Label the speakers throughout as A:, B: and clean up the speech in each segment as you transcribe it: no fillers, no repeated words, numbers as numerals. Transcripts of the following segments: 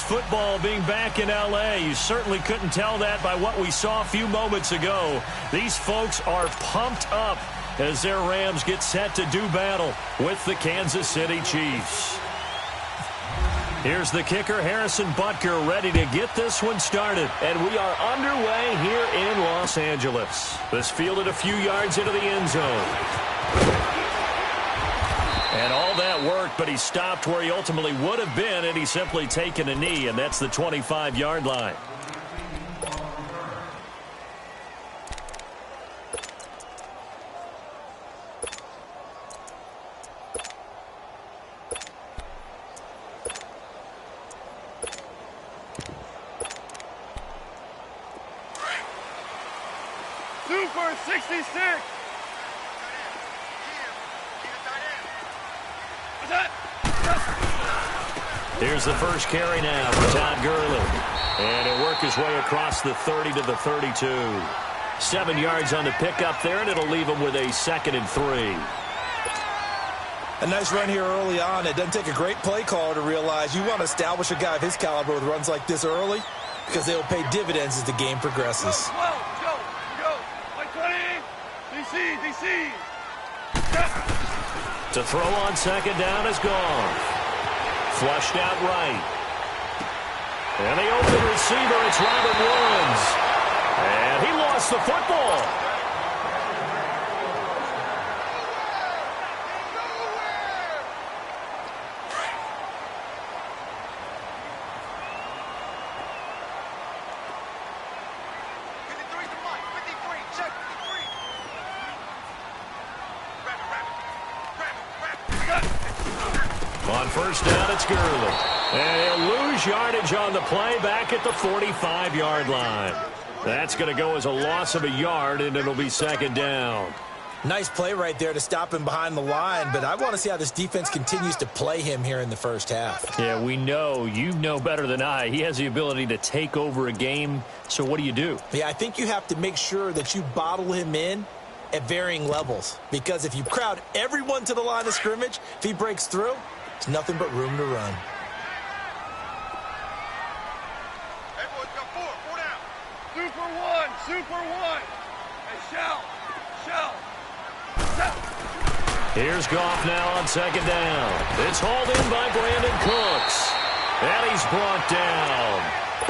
A: football being back in L.A. You certainly couldn't tell that by what we saw a few moments ago. These folks are pumped up as their Rams get set to do battle with the Kansas City Chiefs. Here's the kicker, Harrison Butker, ready to get this one started. And we are underway here in Los Angeles. This fielded a few yards into the end zone. And all that worked, but he stopped where he ultimately would have been, and he's simply taken a knee, and that's the 25-yard line.
B: Super 66.
A: Here's the first carry now for Todd Gurley. And he'll work his way across the 30 to the 32. 7 yards on the pickup there, and it'll leave him with a 2nd and 3.
C: A nice run here early on. It doesn't take a great play caller to realize you want to establish a guy of his caliber with runs like this early because they'll pay dividends as the game progresses.
B: Go. 20. DC.
A: To throw on 2nd down is gone. Flushed out right. And the open receiver, it's Robert Woods. And he lost the football. On first down, it's Gurley. And he'll lose yardage on the play back at the 45-yard line. That's going to go as a loss of a yard, and it'll be 2nd down.
C: Nice play right there to stop him behind the line, but I want to see how this defense continues to play him here in the first half.
A: Yeah, we know. You know better than I. He has the ability to take over a game, so what do?
C: Yeah, I think you have to make sure that you bottle him in at varying levels, because if you crowd everyone to the line of scrimmage, if he breaks through, it's nothing but room to run.
B: Hey, boys, got 4 down. Super one. Hey, shell.
A: Here's Goff now on 2nd down. It's hauled in by Brandon Cooks. And he's brought down.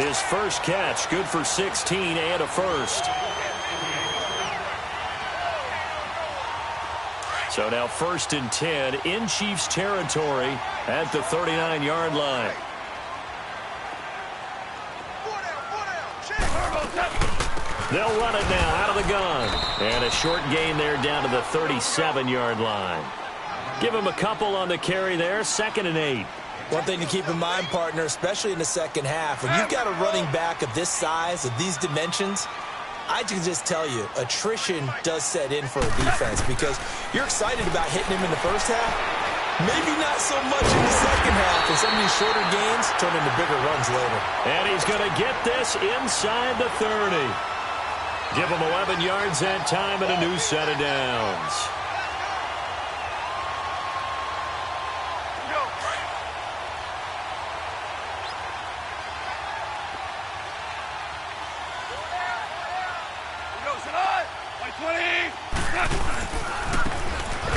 A: His first catch, good for 16 and a first. So now 1st and 10 in Chiefs territory at the 39-yard line. They'll run it now out of the gun. And a short gain there down to the 37-yard line. Give him a couple on the carry there, 2nd and 8.
C: One thing to keep in mind, partner, especially in the second half, when you've got a running back of this size, of these dimensions, I can just tell you, attrition does set in for a defense because you're excited about hitting him in the first half. Maybe not so much in the second half, and some of these shorter gains turn into bigger runs later.
A: And he's going to get this inside the 30. Give him 11 yards that time and a new set of downs.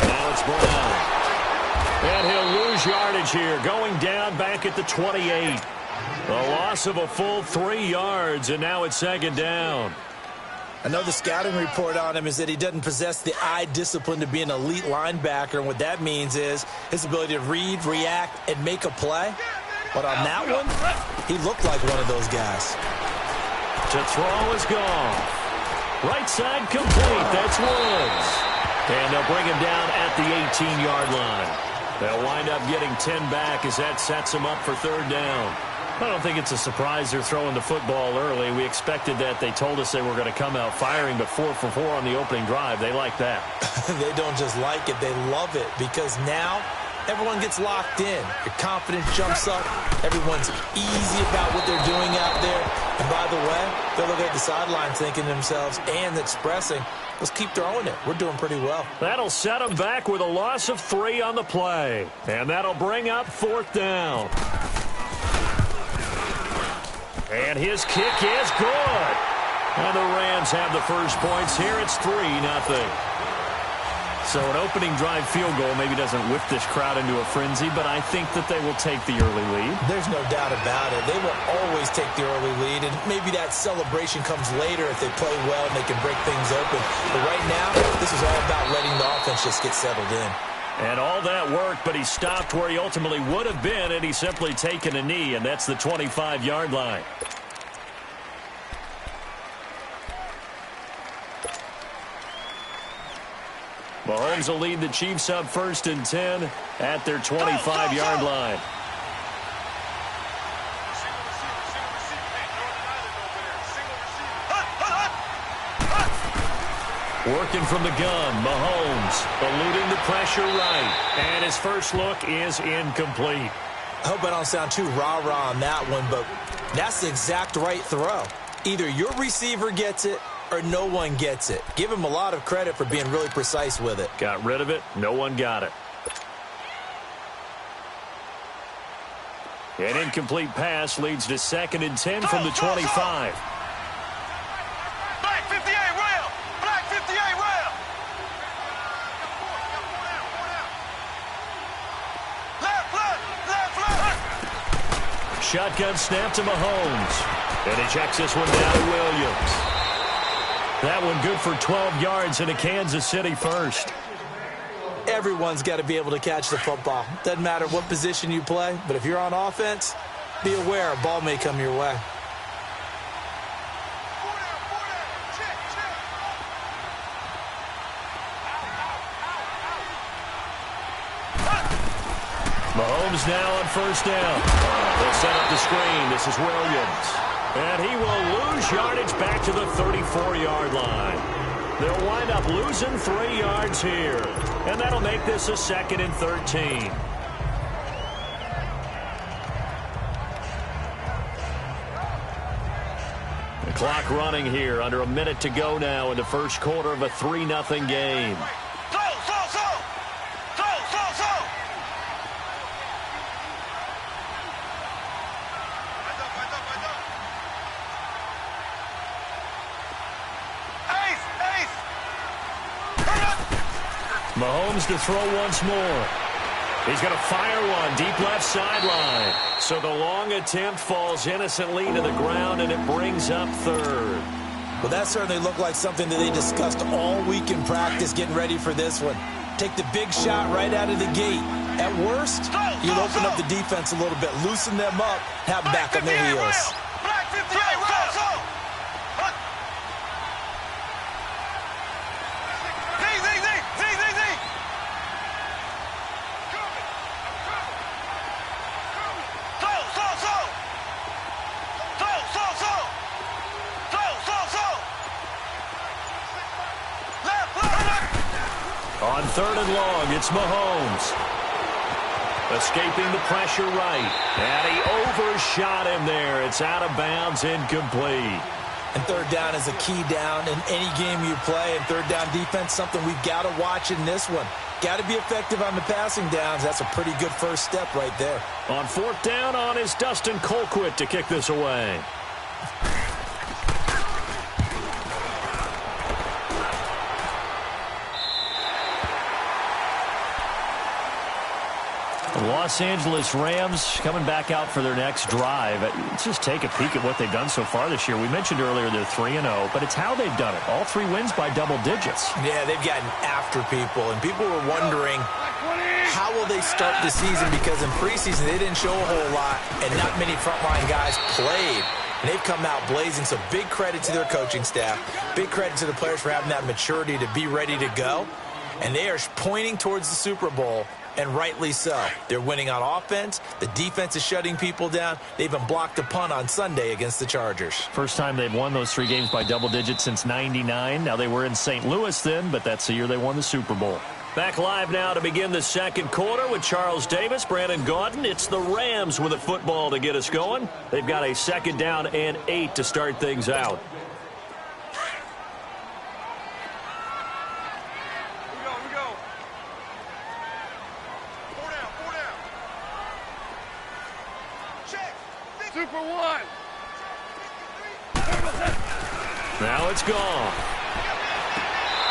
A: Now it's Brown. And he'll lose yardage here, going down back at the 28. A loss of a full 3 yards, and now it's 2nd down.
C: I know the scouting report on him is that he doesn't possess the eye discipline to be an elite linebacker, and what that means is his ability to read, react, and make a play. But on that one, he looked like one of those guys.
A: To throw is gone. Right side complete. That's Woods. And they'll bring him down at the 18-yard line. They'll wind up getting 10 back as that sets them up for 3rd down. I don't think it's a surprise they're throwing the football early. We expected that. They told us they were going to come out firing, but 4 for 4 on the opening drive. They like that.
C: They don't just like it. They love it because now everyone gets locked in. Your confidence jumps up. Everyone's easy about what they're doing out there. And by the way, they're looking at the sideline thinking to themselves and expressing, let's keep throwing it. We're doing pretty well.
A: That'll set them back with a loss of 3 on the play. And that'll bring up 4th down. And his kick is good. And the Rams have the first points here. It's 3-0. So an opening drive field goal maybe doesn't whip this crowd into a frenzy, but I think that they will take the early lead.
C: There's no doubt about it. They will always take the early lead, and maybe that celebration comes later if they play well and they can break things open. But right now, this is all about letting the offense just get settled in.
A: And all that worked, but he stopped where he ultimately would have been, and he's simply taken a knee, and that's the 25-yard line. Mahomes will lead the Chiefs up 1st and 10 at their 25-yard line. Working from the gun, Mahomes eluding the pressure right. And his first look is incomplete.
C: I hope I don't sound too rah-rah on that one, but that's the exact right throw. Either your receiver gets it or no one gets it. Give him a lot of credit for being really precise with it.
A: Got rid of it. No one got it. An incomplete pass leads to 2nd and 10 from the 25.
B: Black 58 rail! Black 58 rail! Left!
A: Shotgun snap to Mahomes. And he checks this one down to Williams. That one good for 12 yards and a Kansas City first.
C: Everyone's got to be able to catch the football. Doesn't matter what position you play, but if you're on offense, be aware a ball may come your way.
A: Mahomes now on 1st down. They'll set up the screen. This is Williams. And he will lose yardage back to the 34-yard line. They'll wind up losing 3 yards here. And that'll make this a 2nd and 13. The clock running here. Under a minute to go now in the first quarter of a 3-0 game. Mahomes to throw once more. He's going to fire one deep left sideline. So the long attempt falls innocently to the ground, and it brings up 3rd.
C: Well, that certainly looked like something that they discussed all week in practice getting ready for this one. Take the big shot right out of the gate. At worst, you'll open up the defense a little bit, loosen them up, have them back on their heels.
A: On 3rd and long, it's Mahomes. Escaping the pressure right. And he overshot him there. It's out of bounds, incomplete.
C: And 3rd down is a key down in any game you play. And 3rd down defense, something we've got to watch in this one. Got to be effective on the passing downs. That's a pretty good first step right there.
A: On 4th down on is Dustin Colquitt to kick this away. Los Angeles Rams coming back out for their next drive. Let's just take a peek at what they've done so far this year. We mentioned earlier they're 3-0, but it's how they've done it. All 3 wins by double digits.
C: Yeah, they've gotten after people, and people were wondering how will they start the season, because in preseason they didn't show a whole lot, and not many frontline guys played. And they've come out blazing, so big credit to their coaching staff. Big credit to the players for having that maturity to be ready to go. And they are pointing towards the Super Bowl. And rightly so. They're winning on offense. The defense is shutting people down. They've been blocked a punt on Sunday against the Chargers.
A: First time they've won those 3 games by double digits since '99. Now, they were in St. Louis then, but that's the year they won the Super Bowl. Back live now to begin the second quarter with Charles Davis, Brandon Gaudin. It's the Rams with a football to get us going. They've got a 2nd down and 8 to start things out.
B: Super 1.
A: Now it's gone.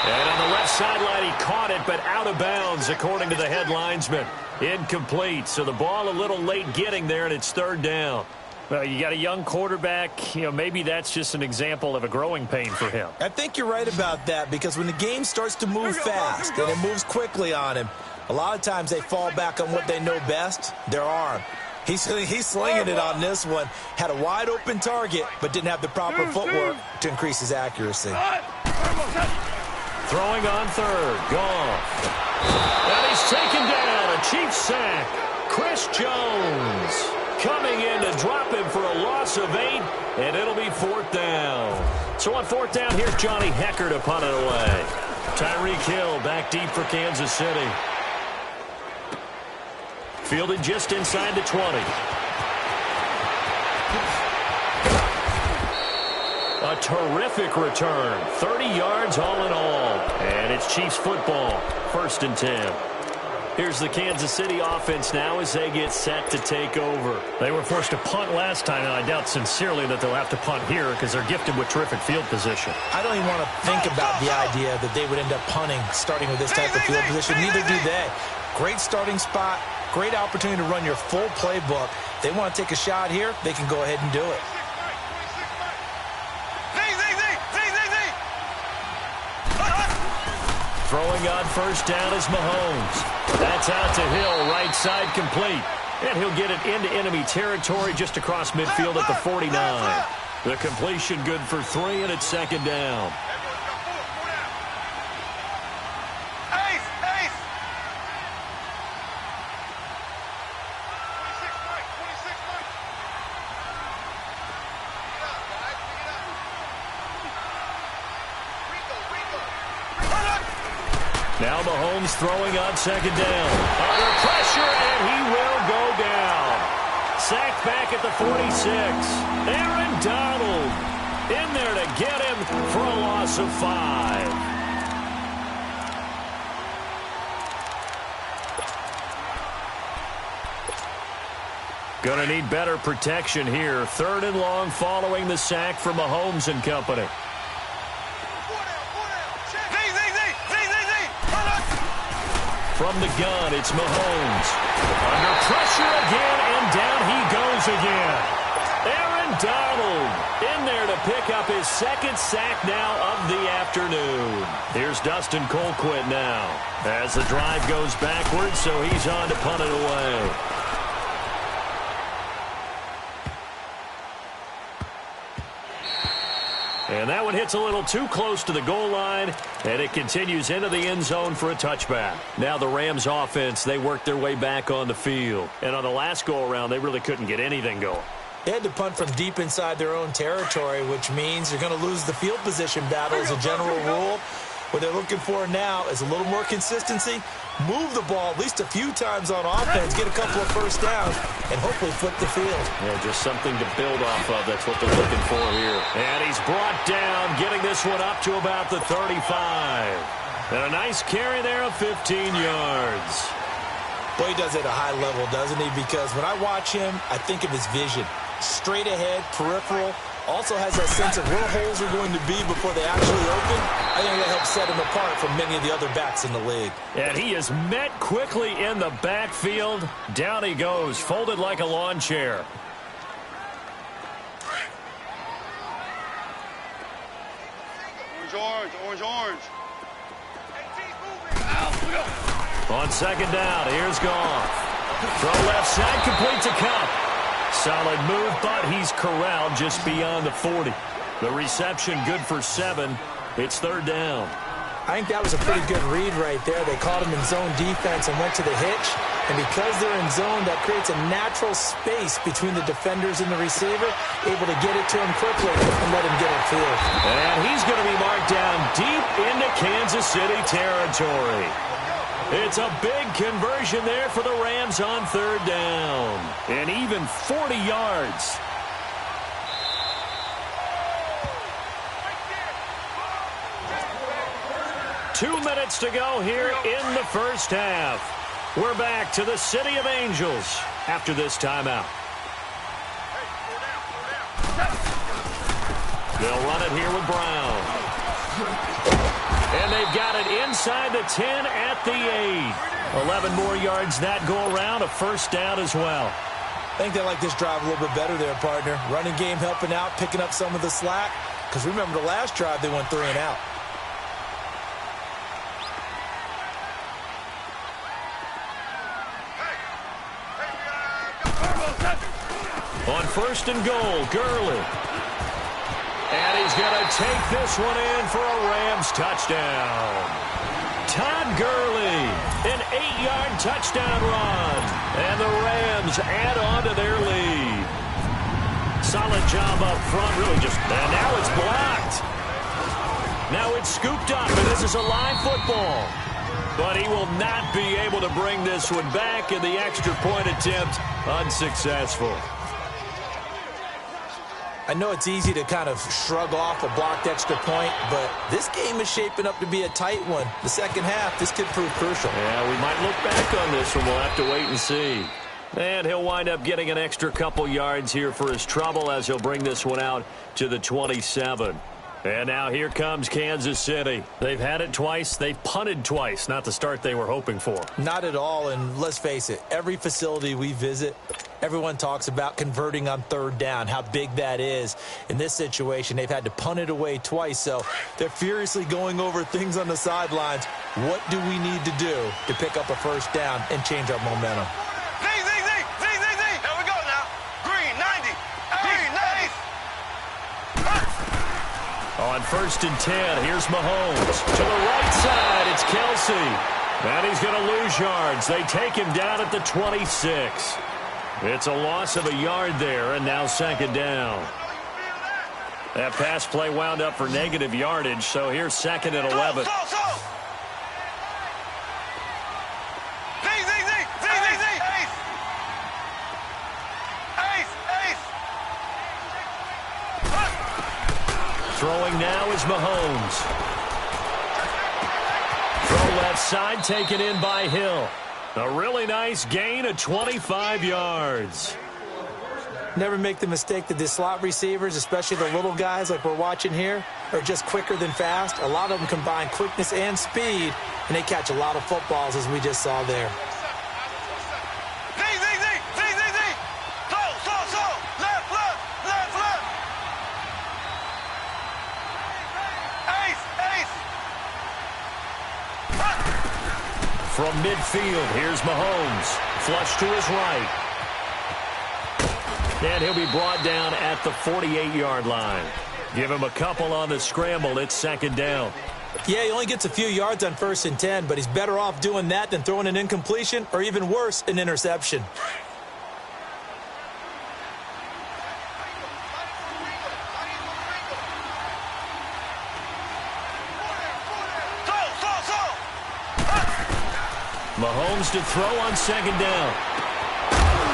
A: And on the left sideline, he caught it, but out of bounds, according to the head linesman. Incomplete, so the ball a little late getting there, and it's third down. Well, you got a young quarterback. Maybe that's just an example of a growing pain for him.
C: I think you're right about that, because when the game starts to move fast and it moves quickly on him, a lot of times they fall back on what they know best, their arm. He's slinging it on this one. Had a wide-open target, but didn't have the proper footwork to increase his accuracy.
A: Throwing on third. Gone. And he's taken down. A Chiefs sack. Chris Jones coming in to drop him for a loss of 8, and it'll be fourth down. So on fourth down, here's Johnny Hecker to punt it away. Tyreek Hill back deep for Kansas City. Fielded just inside the 20. A terrific return. 30 yards all in all. And it's Chiefs football. First and 10. Here's the Kansas City offense now as they get set to take over.
D: They were forced to punt last time, and I doubt sincerely that they'll have to punt here because they're gifted with terrific field position.
C: I don't even want to think about the idea that they would end up punting starting with this type of field position. Neither do they. Great starting spot. Great opportunity to run your full playbook. They want to take a shot here, they can go ahead and do it.
A: Throwing on first down is Mahomes. That's out to Hill, right side complete. And he'll get it into enemy territory just across midfield at the 49. The completion good for 3, and it's second down. Now Mahomes throwing on second down. Under pressure, and he will go down. Sacked back at the 46. Aaron Donald in there to get him for a loss of 5. Gonna need better protection here. Third and long following the sack from Mahomes and company. From the gun, it's Mahomes. Under pressure again, and down he goes again. Aaron Donald in there to pick up his second sack now of the afternoon. Here's Dustin Colquitt now as the drive goes backwards, so he's on to punt it away. And that one hits a little too close to the goal line, and it continues into the end zone for a touchback. Now the Rams offense, they worked their way back on the field. And on the last go-around, they really couldn't get anything going.
C: They had to punt from deep inside their own territory, which means you're going to lose the field position battle as a general rule. What they're looking for now is a little more consistency, move the ball at least a few times on offense, get a couple of first downs, and hopefully flip the field.
A: Yeah, just something to build off of. That's what they're looking for here. And he's brought down, getting this one up to about the 35. And a nice carry there of 15 yards.
C: Boy, he does it at a high level, doesn't he? Because when I watch him, I think of his vision. Straight ahead, peripheral. Also has that sense of where holes are going to be before they actually open. I think that helps set him apart from many of the other backs in the league.
A: And he is met quickly in the backfield. Down he goes, folded like a lawn chair.
B: Orange.
A: On second down, here's Goff. Throw left side, complete to Cup. Solid move, but he's corralled just beyond the 40. The reception good for 7. It's third down.
C: I think that was a pretty good read right there. They caught him in zone defense and went to the hitch. And because they're in zone, that creates a natural space between the defenders and the receiver, able to get it to him quickly and let him get upfield.
A: And he's going to be marked down deep into Kansas City territory. It's a big conversion there for the Rams on third down. And even 40 yards. Two minutes to go here in the first half. We're back to the City of Angels after this timeout. They'll run it here with Brown. And they've got it inside the 10 at the 8. 11 more yards that go around, a first down as well.
C: I think they like this drive a little bit better there, partner. Running game helping out, picking up some of the slack. Because remember the last drive, they went 3 and out.
A: On first and goal, Gurley. And he's going to take this one in for a Rams touchdown. Todd Gurley, an 8-yard touchdown run. And the Rams add on to their lead. Solid job up front, really just, and now it's blocked. Now it's scooped up, and this is a live football. But he will not be able to bring this one back, and the extra point attempt unsuccessful.
C: I know it's easy to kind of shrug off a blocked extra point, but this game is shaping up to be a tight one. The second half, this could prove crucial.
A: Yeah, we might look back on this one. We'll have to wait and see. And he'll wind up getting an extra couple yards here for his trouble as he'll bring this one out to the 27. And now here comes Kansas City. They've had it twice. They've punted twice. Not the start they were hoping for.
C: Not at all, and let's face it, every facility we visit, everyone talks about converting on third down, how big that is. In this situation, they've had to punt it away twice, so they're furiously going over things on the sidelines. What do we need to do to pick up a first down and change our momentum?
B: Here we go now. Green, 90. Green, 90.
A: On first and 10, here's Mahomes. To the right side, it's Kelsey. And he's going to lose yards. They take him down at the 26. It's a loss of a yard there, and now second down. That pass play wound up for negative yardage, so here's second and 11. Throwing now is Mahomes. Throw left side, taken in by Hill. A really nice gain of 25 yards.
C: Never make the mistake that the slot receivers, especially the little guys like we're watching here, are just quicker than fast. A lot of them combine quickness and speed, and they catch a lot of footballs, as we just saw there.
A: From midfield, here's Mahomes. Flush to his right. And he'll be brought down at the 48-yard line. Give him a couple on the scramble. It's second down.
C: Yeah, he only gets a few yards on first and 10, but he's better off doing that than throwing an incompletion or even worse, an interception.
A: Mahomes to throw on second down.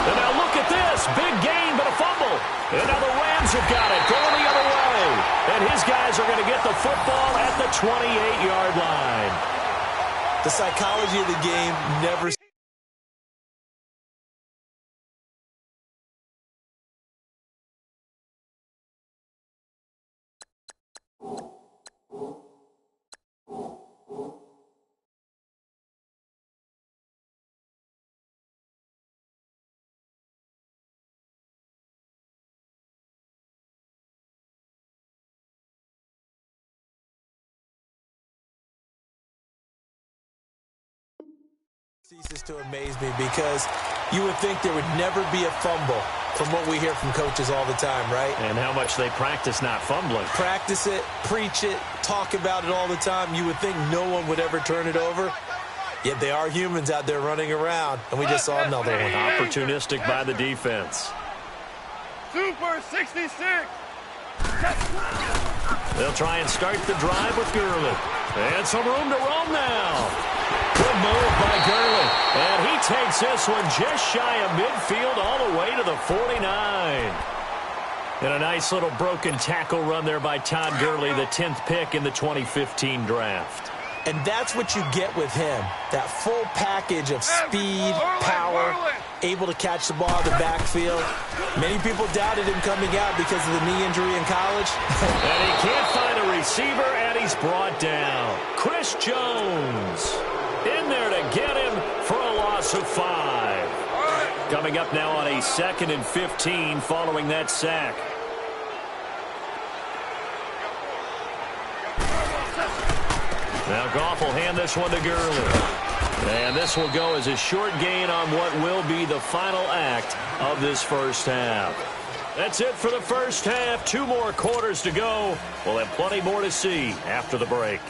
A: And now look at this. Big gain, but a fumble. And now the Rams have got it, going the other way. And his guys are going to get the football at the 28-yard line.
C: The psychology of the game never... ceases to amaze me, because you would think there would never be a fumble from what we hear from coaches all the time, right?
A: And how much they practice not fumbling.
C: Practice it, preach it, talk about it all the time. You would think no one would ever turn it over. Yet they are humans out there running around, and we just saw another one.
A: Opportunistic by the defense.
B: Super 66.
A: They'll try and start the drive with Gurley. And some room to roam now. Good move by Gurley. And he takes this one just shy of midfield all the way to the 49. And a nice little broken tackle run there by Todd Gurley, the 10th pick in the 2015 draft.
C: And that's what you get with him, that full package of speed, power, able to catch the ball in the backfield. Many people doubted him coming out because of the knee injury in college.
A: And he can't find a receiver, and he's brought down. Chris Jones in there to get him for a loss of 5. Coming up now on a 2nd and 15 following that sack. Now Goff will hand this one to Gurley. And this will go as a short gain on what will be the final act of this first half. That's it for the first half. 2 more quarters to go. We'll have plenty more to see after the break.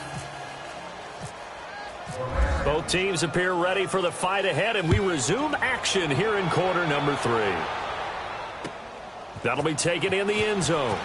A: Both teams appear ready for the fight ahead, and we resume action here in quarter number 3. That'll be taken in the end zone.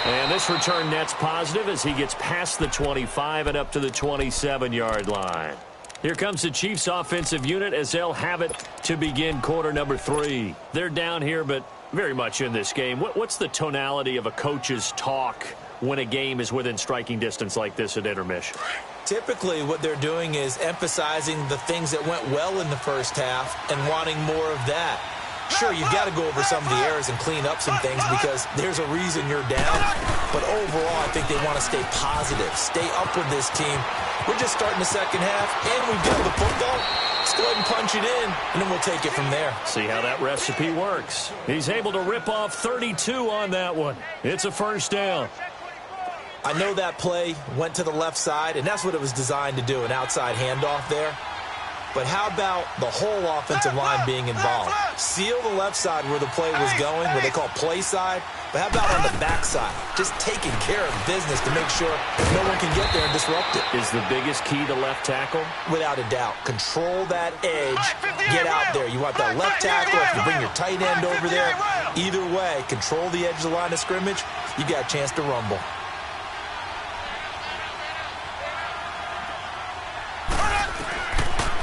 A: And this return net's positive as he gets past the 25 and up to the 27-yard line. Here comes the Chiefs offensive unit as they'll have it to begin quarter number 3. They're down here, but very much in this game. What's the tonality of a coach's talk when a game is within striking distance like this at intermission?
C: Typically, what they're doing is emphasizing the things that went well in the first half and wanting more of that. Sure, you've got to go over some of the errors and clean up some things because there's a reason you're down. But overall, I think they want to stay positive, stay up with this team. We're just starting the second half, and we've got the football. Let's go ahead and punch it in, and then we'll take it from there.
A: See how that recipe works. He's able to rip off 32 on that one. It's a first down.
C: I know that play went to the left side, and that's what it was designed to do, an outside handoff there. But how about the whole offensive line being involved? Seal the left side where the play was going, what they call play side. But how about on the back side? Just taking care of business to make sure no one can get there and disrupt it.
A: Is the biggest key to left tackle?
C: Without a doubt. Control that edge. Get out there. You want that left tackle, if you bring your tight end over there. Either way, control the edge of the line of scrimmage. You got a chance to rumble.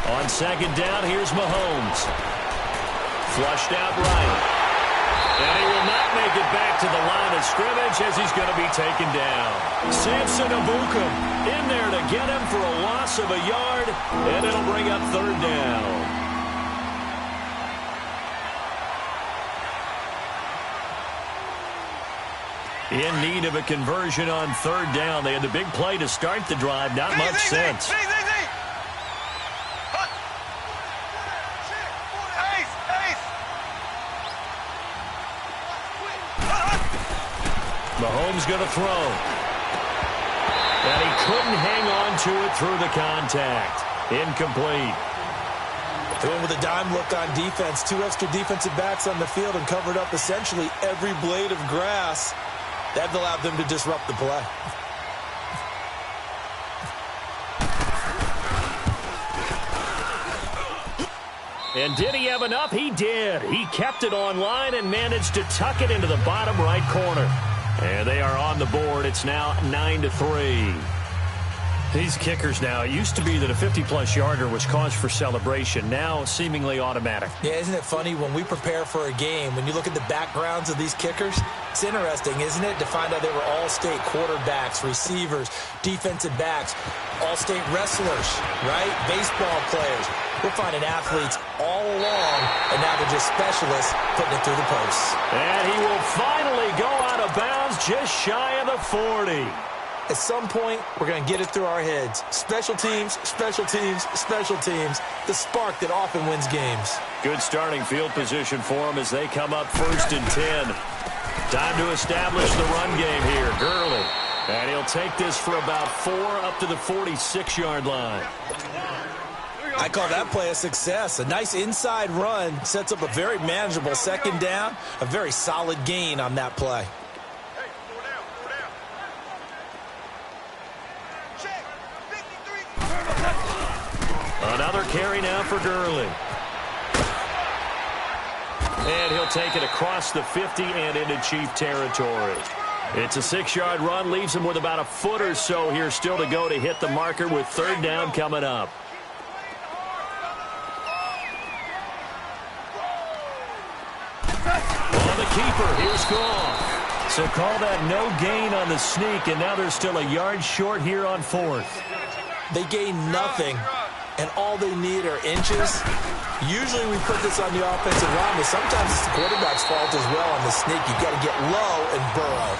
A: On second down, here's Mahomes. Flushed out right. And he will not make it back to the line of scrimmage as he's going to be taken down. Samson Abukum in there to get him for a loss of a yard, and it'll bring up 3rd down. In need of a conversion on 3rd down. They had the big play to start the drive. Not much sense. Mahomes going to throw. And he couldn't hang on to it through the contact. Incomplete.
C: Doing with a dime look on defense. 2 extra defensive backs on the field and covered up essentially every blade of grass. That allowed them to disrupt the play.
A: And did he have enough? He did. He kept it online and managed to tuck it into the bottom right corner. And they are on the board. It's now 9-3. These kickers now, it used to be that a 50-plus yarder was cause for celebration. Now, seemingly automatic.
C: Yeah, isn't it funny when we prepare for a game, when you look at the backgrounds of these kickers, it's interesting, isn't it, to find out they were all-state quarterbacks, receivers, defensive backs, all-state wrestlers, right? Baseball players. We're finding athletes all along, and now they're just specialists putting it through the posts.
A: And he will finally go out of bounds just shy of the 40.
C: At some point, we're going to get it through our heads. Special teams, special teams, special teams. The spark that often wins games.
A: Good starting field position for them as they come up 1st and 10. Time to establish the run game here. Gurley. And he'll take this for about 4 up to the 46-yard line.
C: I call that play a success. A nice inside run sets up a very manageable 2nd down. A very solid gain on that play.
A: Another carry now for Gurley. And he'll take it across the 50 and into Chief territory. It's a 6-yard run, leaves him with about a foot or so here still to go to hit the marker with 3rd down coming up. On the keeper, here's Goff. So call that no gain on the sneak, and now they're still a yard short here on 4th.
C: They gained nothing and all they need are inches. Usually we put this on the offensive line, but sometimes it's the quarterback's fault as well on the sneak. You've got to get low and burrow.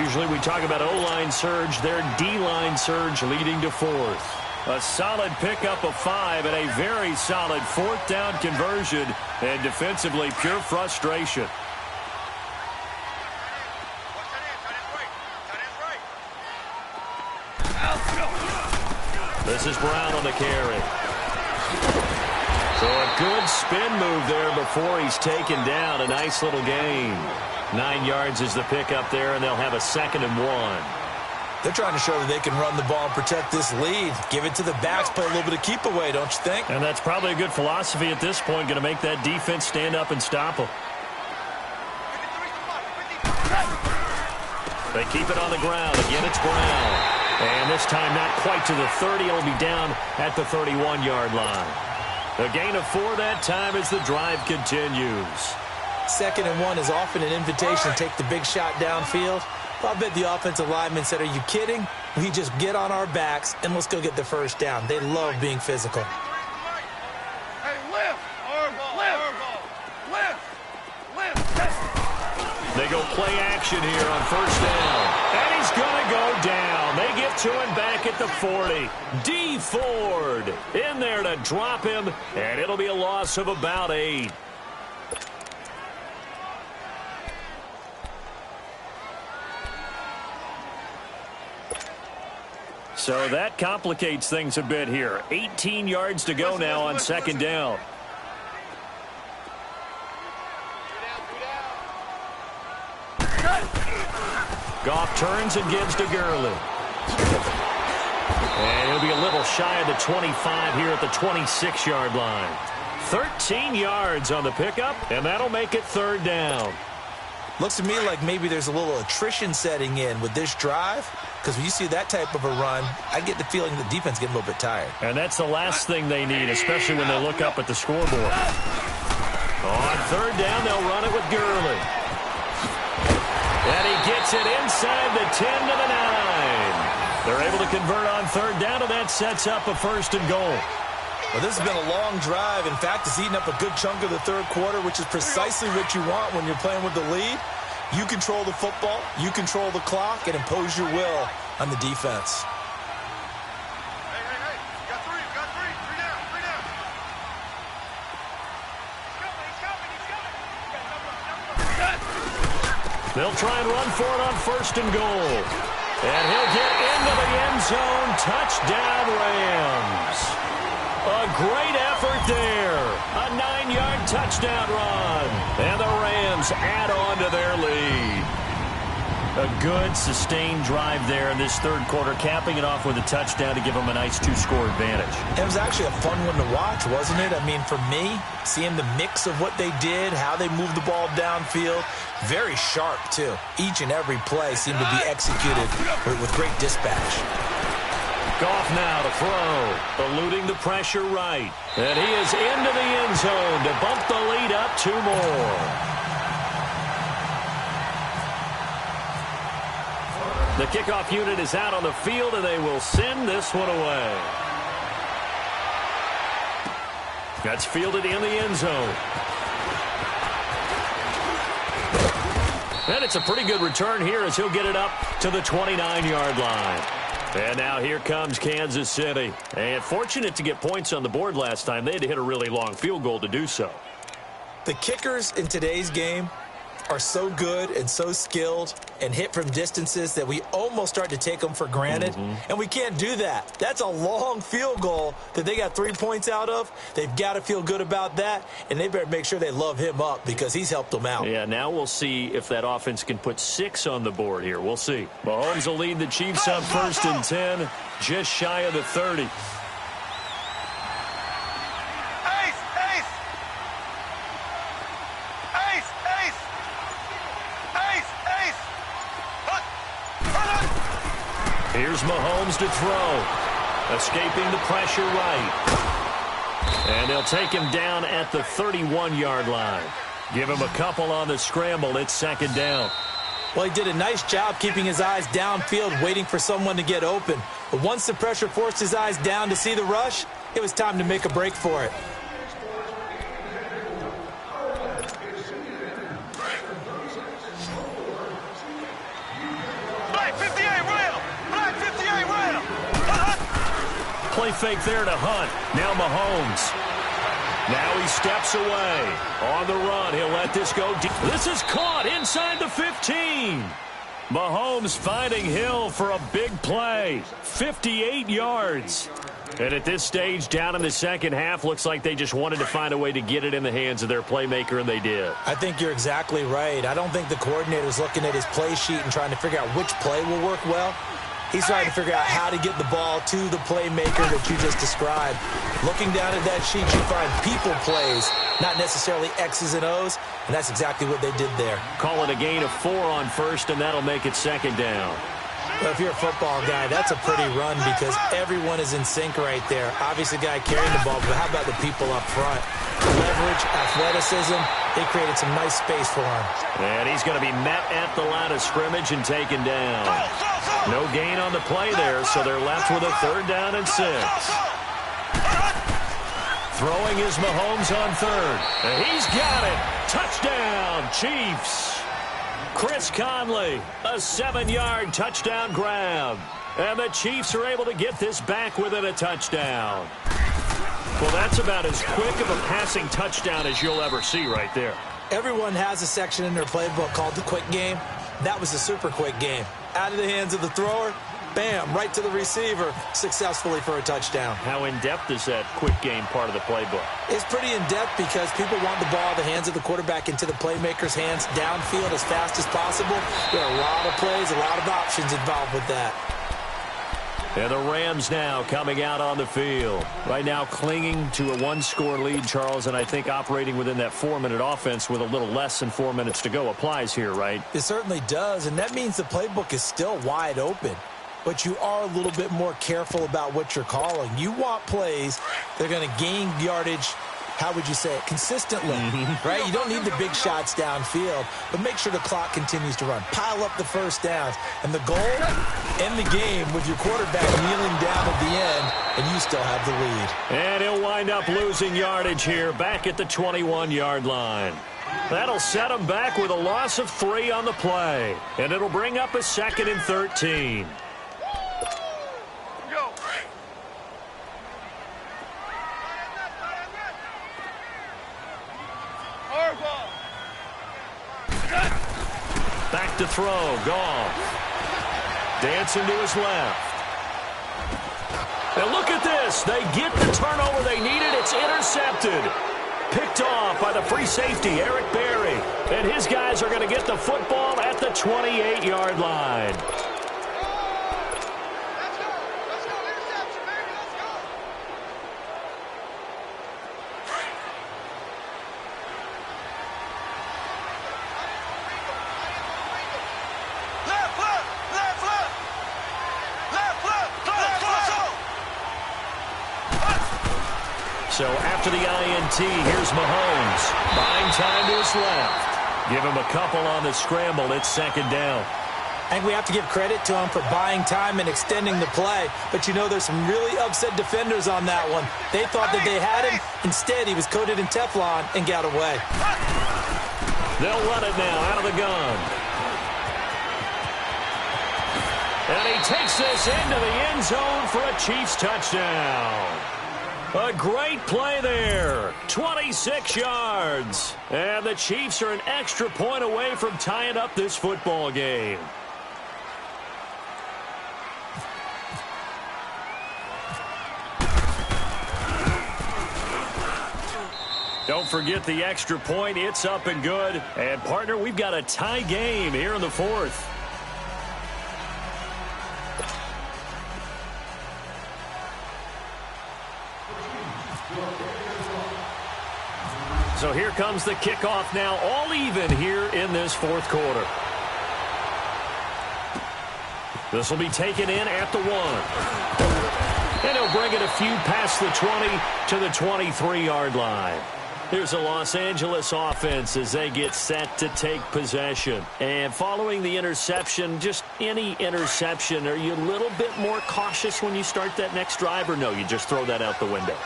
A: Usually we talk about O-line surge, their D-line surge leading to fourth. A solid pickup of 5 and a very solid fourth down conversion, and defensively pure frustration. This is Brown on the carry. So a good spin move there before he's taken down. A nice little gain. 9 yards is the pickup there, and they'll have a 2nd and 1.
C: They're trying to show that they can run the ball and protect this lead. Give it to the backs, play a little bit of keep away, don't you think?
A: And that's probably a good philosophy at this point, going to make that defense stand up and stop them. They keep it on the ground. Again, it's Brown. And this time not quite to the 30. It'll be down at the 31-yard line. A gain of 4 that time as the drive continues.
C: 2nd and 1 is often an invitation to take the big shot downfield. I bet the offensive lineman said, are you kidding? We just get on our backs and let's go get the first down. They love being physical.
B: Hey, lift!
A: They go play action here on first down. And he's going to go down. They get to him back at the 40. D. Ford in there to drop him, and it'll be a loss of about 8. So that complicates things a bit here. 18 yards to go now on 2nd down. Goff turns and gives to Gurley. And he'll be a little shy of the 25 here at the 26-yard line. 13 yards on the pickup, and that'll make it 3rd down.
C: Looks to me like maybe there's a little attrition setting in with this drive, because when you see that type of a run, I get the feeling the defense getting a little bit tired.
A: And that's the last thing they need, especially when they look up at the scoreboard. On 3rd down, they'll run it with Gurley. And he gets it inside the 10 to the 9. They're able to convert on 3rd down, and that sets up a 1st and goal.
C: Well, this has been a long drive. In fact, it's eaten up a good chunk of the 3rd quarter, which is precisely what you want when you're playing with the lead. You control the football, you control the clock, and impose your will on the defense.
B: Hey, you got 3, three down. He's coming.
A: They'll try and run for it on 1st and goal. And he'll get into the end zone. Touchdown, Rams. A great effort there. A 9-yard touchdown run. And the Rams add on to their lead. A good, sustained drive there in this 3rd quarter, capping it off with a touchdown to give them a nice 2-score advantage.
C: It was actually a fun one to watch, wasn't it? I mean, for me, seeing the mix of what they did, how they moved the ball downfield, very sharp, too. Each and every play seemed to be executed with great dispatch.
A: Goff now to throw, eluding the pressure right. And he is into the end zone to bump the lead up 2 more. The kickoff unit is out on the field, and they will send this one away. That's fielded in the end zone. And it's a pretty good return here as he'll get it up to the 29-yard line. And now here comes Kansas City. And fortunate to get points on the board last time. They had to hit a really long field goal to do so.
C: The kickers in today's game are so good and so skilled and hit from distances that we almost start to take them for granted. And we can't do that. That's a long field goal that they got 3 points out of. They've got to feel good about that, and they better make sure they love him up because he's helped them out.
A: Yeah, now we'll see if that offense can put 6 on the board here. We'll see. Mahomes will lead the Chiefs up 1st and 10, just shy of the 30. Here's Mahomes to throw. Escaping the pressure right. And they'll take him down at the 31-yard line. Give him a couple on the scramble. It's 2nd down.
C: Well, he did a nice job keeping his eyes downfield, waiting for someone to get open. But once the pressure forced his eyes down to see the rush, it was time to make a break for it.
B: Flag 58 rail! Flag 58 rail!
A: Play fake there to Hunt. Now Mahomes. Now he steps away. On the run, he'll let this go deep. This is caught inside the 15. Mahomes finding Hill for a big play. 58 yards. And at this stage, down in the second half, looks like they just wanted to find a way to get it in the hands of their playmaker, and they did.
C: I think you're exactly right. I don't think the coordinator's looking at his play sheet and trying to figure out which play will work well. He's trying to figure out how to get the ball to the playmaker that you just described. Looking down at that sheet, you find people plays, not necessarily X's and O's, and that's exactly what they did there.
A: Call it a gain of 4 on first, and that'll make it second down.
C: Well, if you're a football guy, that's a pretty run because everyone is in sync right there. Obviously, the guy carrying the ball, but how about the people up front? Leverage, athleticism, they created some nice space for him.
A: And he's going to be met at the line of scrimmage and taken down. No gain on the play there, so they're left with a 3rd down and 6. Throwing is Mahomes on 3rd. And he's got it. Touchdown, Chiefs. Chris Conley, a 7-yard touchdown grab. And the Chiefs are able to get this back within a touchdown. Well, that's about as quick of a passing touchdown as you'll ever see right there.
C: Everyone has a section in their playbook called the quick game. That was a super quick game. Out of the hands of the thrower, bam, right to the receiver, successfully for a touchdown.
A: How in-depth is that quick game part of the playbook?
C: It's pretty in-depth because people want the ball in the hands of the quarterback into the playmaker's hands downfield as fast as possible. There are a lot of plays, a lot of options involved with that.
A: And the Rams now coming out on the field. Right now clinging to a 1-score lead, Charles, and I think operating within that 4-minute offense with a little less than 4 minutes to go applies here, right?
C: It certainly does, and that means the playbook is still wide open. But you are a little bit more careful about what you're calling. You want plays that are going to gain yardage, how would you say it, consistently, right? You don't need the big shots downfield, but make sure the clock continues to run. Pile up the first downs. And the goal, end the game with your quarterback kneeling down at the end, and you still have the lead.
A: And he'll wind up losing yardage here back at the 21-yard line. That'll set him back with a loss of 3 on the play. And it'll bring up a 2nd and 13. Back to throw, Goff. Dancing to his left. Now look at this. They get the turnover they needed. It's intercepted. Picked off by the free safety, Eric Berry. And his guys are going to get the football at the 28-yard line. So after the INT, here's Mahomes. Buying time to his left. Give him a couple on the scramble. It's 2nd down.
C: I think we have to give credit to him for buying time and extending the play. But, you know, there's some really upset defenders on that one. They thought that they had him. Instead, he was coated in Teflon and got away.
A: They'll run it now out of the gun. And he takes this into the end zone for a Chiefs touchdown. A great play there. 26 yards. And the Chiefs are an extra point away from tying up this football game. Don't forget the extra point. It's up and good. And, partner, we've got a tie game here in the 4th. So here comes the kickoff now, all even here in this 4th quarter. This will be taken in at the 1. And he'll bring it a few past the 20 to the 23-yard line. Here's a Los Angeles offense as they get set to take possession. And following the interception, just any interception, are you a little bit more cautious when you start that next drive, or no, you just throw that out the window?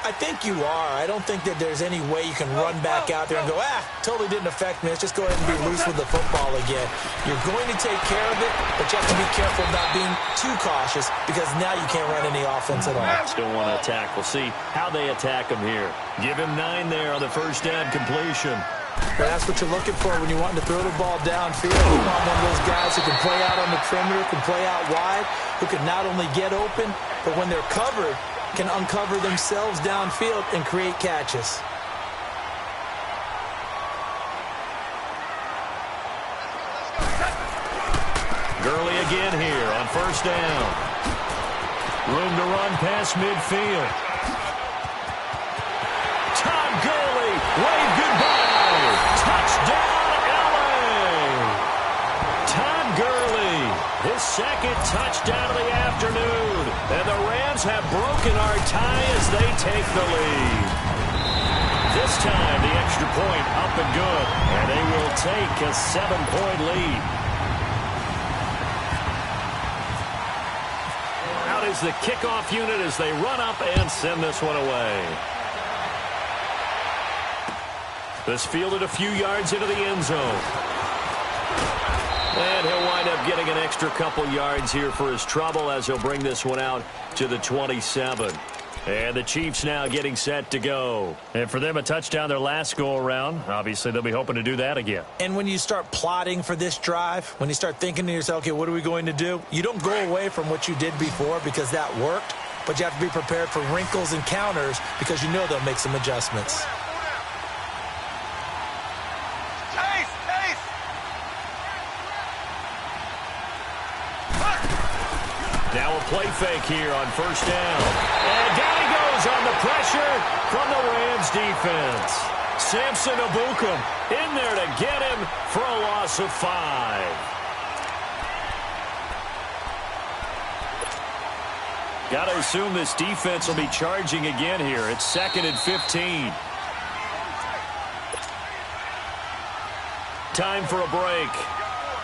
C: I think you are. I don't think that there's any way you can run back out there and go, totally didn't affect me. Let's just go ahead and be loose with the football again. You're going to take care of it, but you have to be careful not being too cautious because now you can't run any offense at all.
A: Still want to attack. We'll see how they attack him here. Give him 9 there on the first down completion.
C: But that's what you're looking for when you want to throw the ball downfield. You want one of those guys who can play out on the perimeter, can play out wide, who can not only get open, but when they're covered, can uncover themselves downfield and create catches.
A: Gurley again here on first down. Room to run past midfield. Todd Gurley, wave goodbye. Touchdown, LA. Todd Gurley, his second touchdown of the afternoon. And the Rams have broken our tie as they take the lead. This time, the extra point up and good. And they will take a 7-point lead. Out is the kickoff unit as they run up and send this one away. This fielded a few yards into the end zone. And he'll wind up getting an extra couple yards here for his trouble as he'll bring this one out to the 27. And the Chiefs now getting set to go. And for them, a touchdown their last go-around. Obviously, they'll be hoping to do that again.
C: And when you start plotting for this drive, when you start thinking to yourself, okay, what are we going to do? You don't go away from what you did before because that worked, but you have to be prepared for wrinkles and counters because you know they'll make some adjustments.
A: Now a play fake here on first down. And down he goes on the pressure from the Rams defense. Samson Abukum in there to get him for a loss of 5. Got to assume this defense will be charging again here. It's 2nd and 15. Time for a break.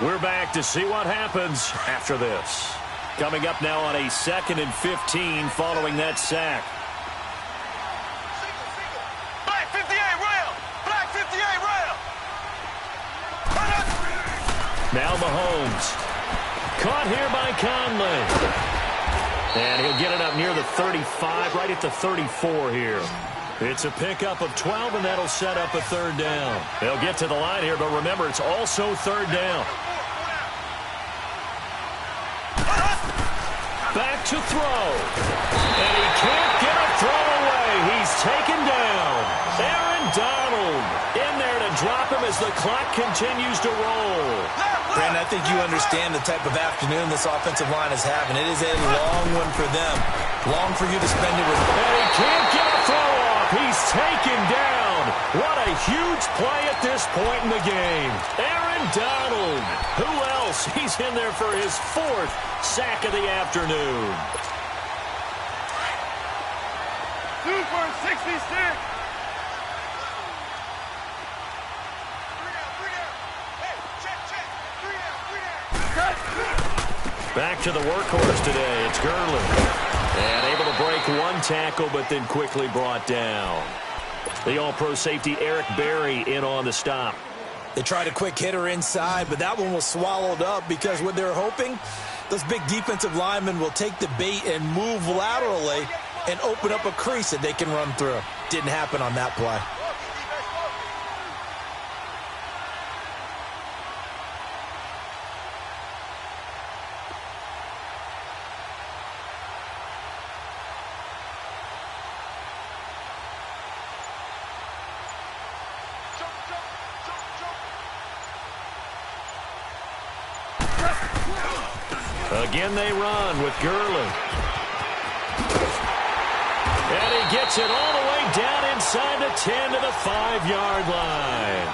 A: We're back to see what happens after this. Coming up now on a 2nd and 15 following that sack.
B: Black 58 rail! Black 58 rail!
A: Now Mahomes. Caught here by Conley. And he'll get it up near the 35, right at the 34 here. It's a pickup of 12, and that'll set up a 3rd down. They'll get to the line here, but remember, it's also 3rd down. Back to throw. And he can't get a throw away. He's taken down. Aaron Donald in there to drop him as the clock continues to roll.
C: Brandon, I think you understand the type of afternoon this offensive line is having. It is a long one for them. Long for you to spend it with.
A: And he can't get a throw off. He's taken down. What a huge play at this point in the game. Aaron Donald. Who else? He's in there for his 4th sack of the afternoon.
B: 2 for 66.
A: Back to the workhorse today. It's Gurley. And able to break one tackle, but then quickly brought down. The all-pro safety Eric Berry in on the stop.
C: They tried a quick hitter inside, but that one was swallowed up because what they're hoping, those big defensive linemen will take the bait and move laterally and open up a crease that they can run through. Didn't happen on that play.
A: Again they run with Gurley. And he gets it all the way down inside the 10 to the 5-yard line.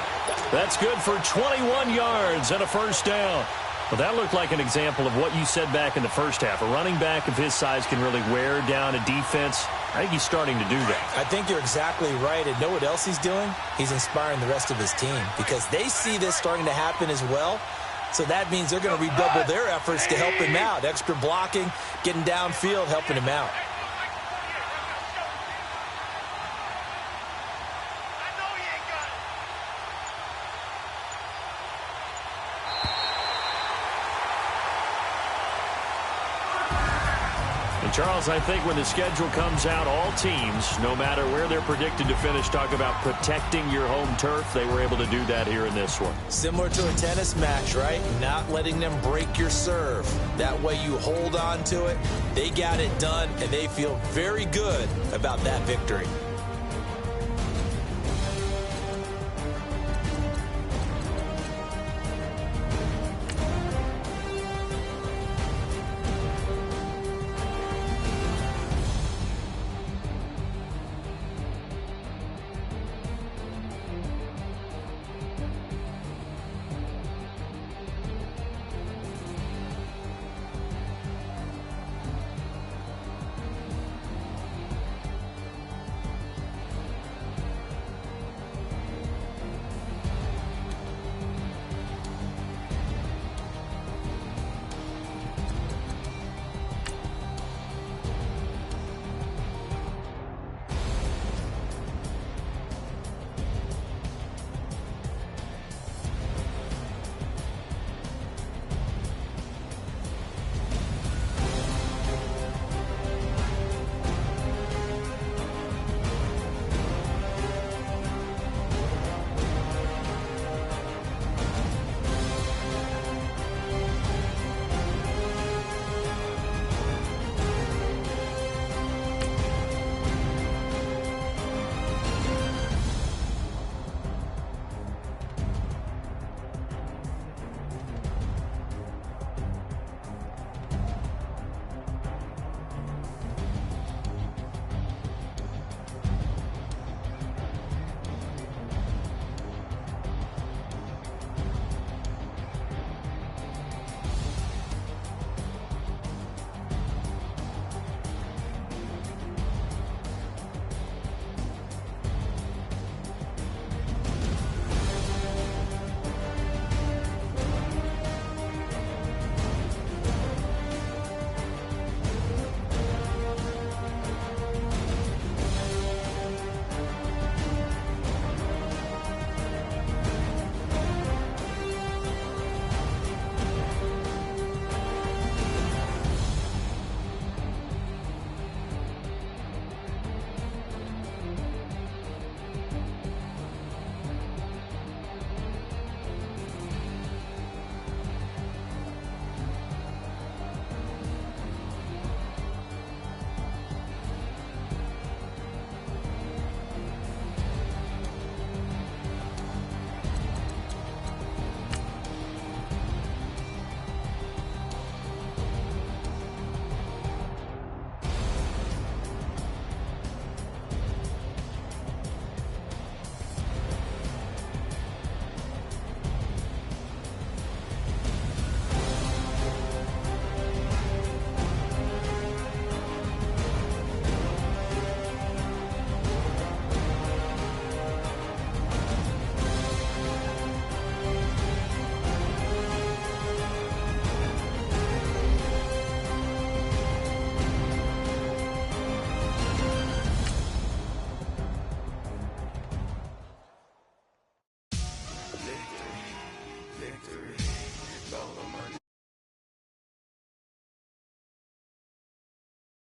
A: That's good for 21 yards and a 1st down. Well, that looked like an example of what you said back in the first half. A running back of his size can really wear down a defense. I think he's starting to do that.
C: I think you're exactly right. And know what else he's doing? He's inspiring the rest of his team because they see this starting to happen as well. So that means they're going to redouble their efforts to help him out. Extra blocking, getting downfield, helping him out.
A: Charles, I think when the schedule comes out, all teams, no matter where they're predicted to finish, talk about protecting your home turf. They were able to do that here in this one.
C: Similar to a tennis match, right? Not letting them break your serve. That way you hold on to it. They got it done, and they feel very good about that victory.